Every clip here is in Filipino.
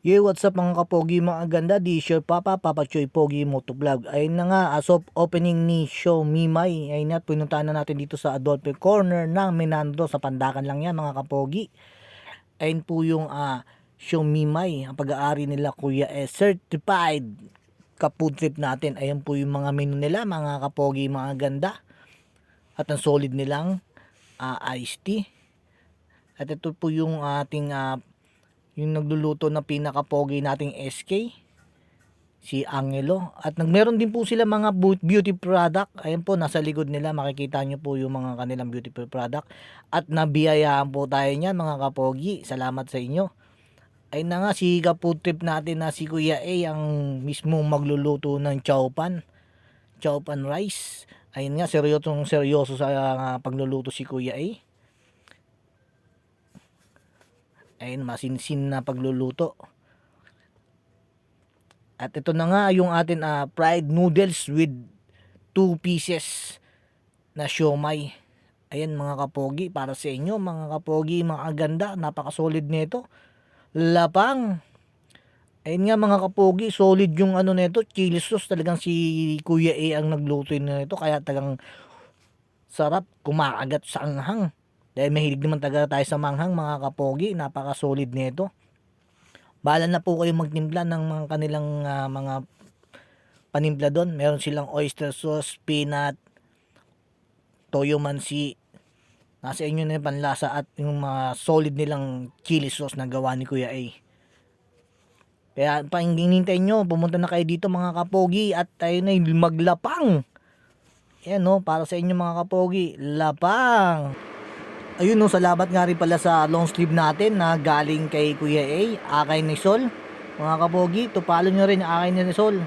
Yo, what's up mga kapogi, mga ganda, di sure Papa Choy Pogi Motovlog. Ayun na nga, as of opening ni Show Mimay, ayun na, pinuntahan na natin dito sa Adolphe Corner ng Menando, sa Pandakan lang yan mga kapogi. Ayun po yung Show Mimay, ang pag-aari nila Kuya certified ka-food trip natin. Ayun po yung mga menu nila mga kapogi, mga ganda. At ang solid nilang iced tea. At ito po yung ating yung nagluluto ng pinaka-pogi nating SK, si Angelo. At meron din po sila mga beauty product. Ayan po, nasa likod nila makikita nyo po yung mga kanilang beauty product. At nabiyayaan po tayo niyan mga kapogi. Salamat sa inyo. Ayun na nga, si ka-food trip natin na si Kuya A ang mismong magluluto ng chowpan rice. Ayun nga, seryoso sa pagluluto si Kuya A. Ayun, masinsin na pagluluto. At ito na nga yung atin fried noodles with 2 pieces na siomay. Ayan mga kapogi, para sa inyo mga kapogi, mga ganda, napaka-solid nito. Lapang. Ayun nga mga kapogi, solid yung ano nito, chili sauce. Talagang si Kuya A ang nagluto nito, kaya talagang sarap, kumakagat sa anghang. Dahil mahilig naman tayo sa manghang mga kapogi, napaka-solid nito. Bahala na po kayo magtimpla ng mga kanilang mga panimpla doon. Meron silang oyster sauce, peanut, toyo mansi. Nasa inyo na yung panlasa at yung mga solid nilang chili sauce na gawa ni Kuya A. Kaya pahinintay nyo, pumunta na kayo dito mga kapogi at tayo na maglapang. Yan no, para sa inyo mga kapogi, lapang. Ayun no, salamat nga rin pala sa long sleeve natin na galing kay Kuya A, Akay ni Sol. Mga kapogi, tupalo nyo rin Akay ni Sol.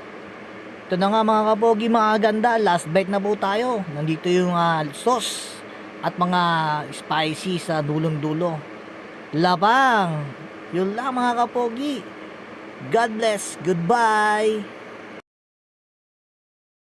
Ito na nga mga kapogi, mga ganda, last bite na po tayo. Nandito yung sauce at mga spicy sa dulong dulo. Labang! Yun lang mga kapogi. God bless, goodbye!